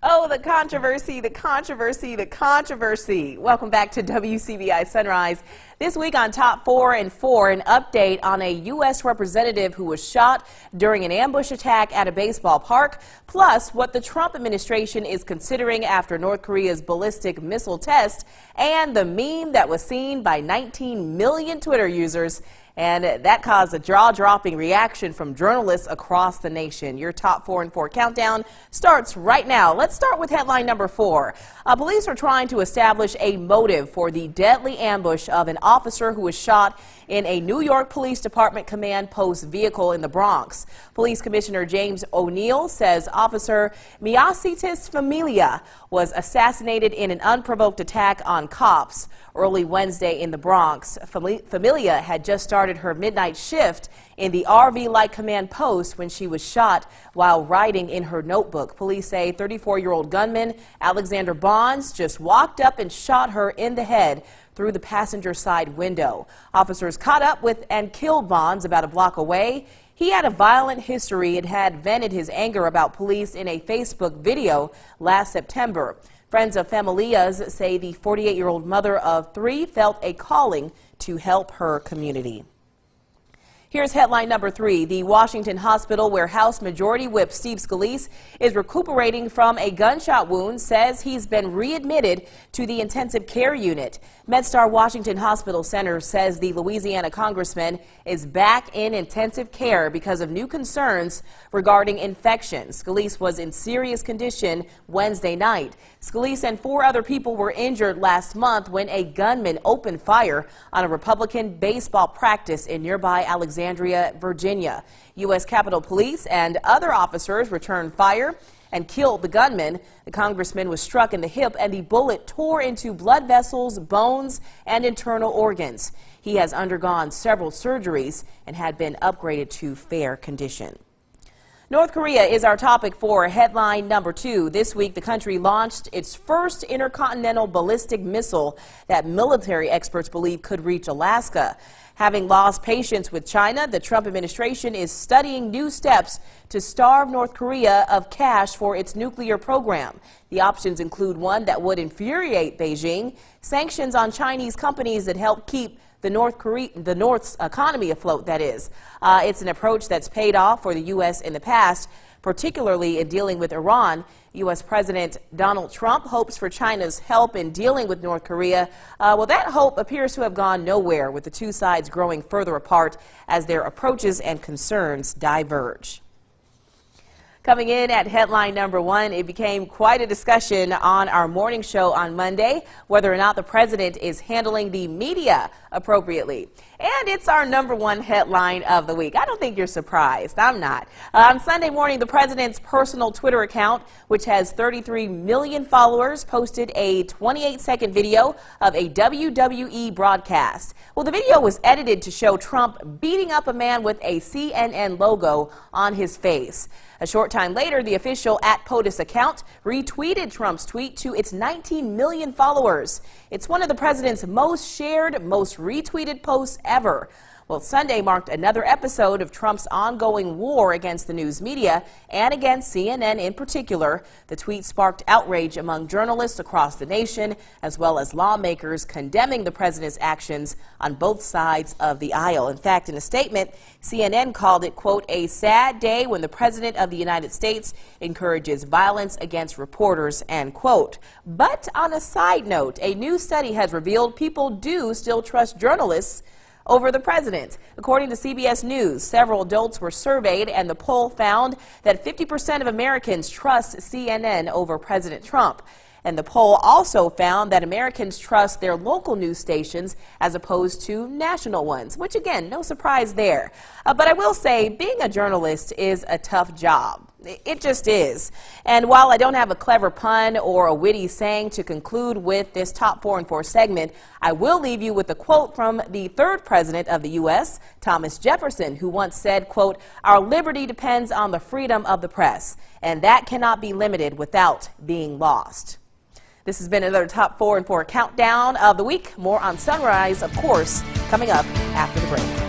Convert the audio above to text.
Oh, the controversy, the controversy, the controversy. Welcome back to WCBI Sunrise. This week on Top 4 and 4, an update on a U.S. representative who was shot during an ambush attack at a baseball park, plus what the Trump administration is considering after North Korea's ballistic missile test, and the meme that was seen by 19 million Twitter users. And that caused a jaw-dropping reaction from journalists across the nation. Your Top 4 and 4 countdown starts right now. Let's start with headline number 4. Police are trying to establish a motive for the deadly ambush of an officer who was shot in a New York Police Department command post vehicle in the Bronx. Police Commissioner James O'Neill says Officer Miasitis Familia was assassinated in an unprovoked attack on cops early Wednesday in the Bronx. Familia had just started her midnight shift in the RV Light Command post when she was shot while writing in her notebook. Police say 34-year-old gunman Alexander Bonds just walked up and shot her in the head through the passenger side window. Officers caught up with and killed Bonds about a block away. He had a violent history and had vented his anger about police in a Facebook video last September. Friends of Familia's say the 48-year-old mother of 3 felt a calling to help her community. Here's headline number 3. The Washington hospital where House Majority Whip Steve Scalise is recuperating from a gunshot wound says he's been readmitted to the intensive care unit. MedStar Washington Hospital Center says the Louisiana congressman is back in intensive care because of new concerns regarding infections. Scalise was in serious condition Wednesday night. Scalise and 4 other people were injured last month when a gunman opened fire on a Republican baseball practice in nearby Alexandria, Virginia. U.S. Capitol Police and other officers returned fire and killed the gunman. The congressman was struck in the hip and the bullet tore into blood vessels, bones, and internal organs. He has undergone several surgeries and had been upgraded to fair condition. North Korea is our topic for headline number 2. This week, the country launched its first intercontinental ballistic missile that military experts believe could reach Alaska. Having lost patience with China, the Trump administration is studying new steps to starve North Korea of cash for its nuclear program. The options include one that would infuriate Beijing, sanctions on Chinese companies that help keep the North's economy afloat, that is. It's an approach that's paid off for the U.S. in the past, particularly in dealing with Iran. U.S. President Donald Trump hopes for China's help in dealing with North Korea. Well, that hope appears to have gone nowhere, with the two sides growing further apart as their approaches and concerns diverge. Coming in at headline number 1, it became quite a discussion on our morning show on Monday whether or not the president is handling the media appropriately. And it's our number 1 headline of the week. I don't think you're surprised. I'm not. On Sunday morning, the president's personal Twitter account, which has 33 million followers, posted a 28-second video of a WWE broadcast. Well, the video was edited to show Trump beating up a man with a CNN logo on his face. A short time later, the official @POTUS account retweeted Trump's tweet to its 19 million followers. It's one of the president's most shared, most retweeted posts ever. Well, Sunday marked another episode of Trump's ongoing war against the news media and against CNN in particular. The tweet sparked outrage among journalists across the nation, as well as lawmakers condemning the president's actions on both sides of the aisle. In fact, in a statement, CNN called it, quote, a sad day when the president of the United States encourages violence against reporters, end quote. But on a side note, a new study has revealed people do still trust journalists over the president. According to CBS News, several adults were surveyed, and the poll found that 50% of Americans trust CNN over President Trump. And the poll also found that Americans trust their local news stations as opposed to national ones, which again, no surprise there. But I will say, being a journalist is a tough job. It just is. And while I don't have a clever pun or a witty saying to conclude with this Top 4 and 4 segment, I will leave you with a quote from the 3rd president of the U.S., Thomas Jefferson, who once said, quote, our liberty depends on the freedom of the press, and that cannot be limited without being lost. This has been another Top 4 and 4 countdown of the week. More on Sunrise, of course, coming up after the break.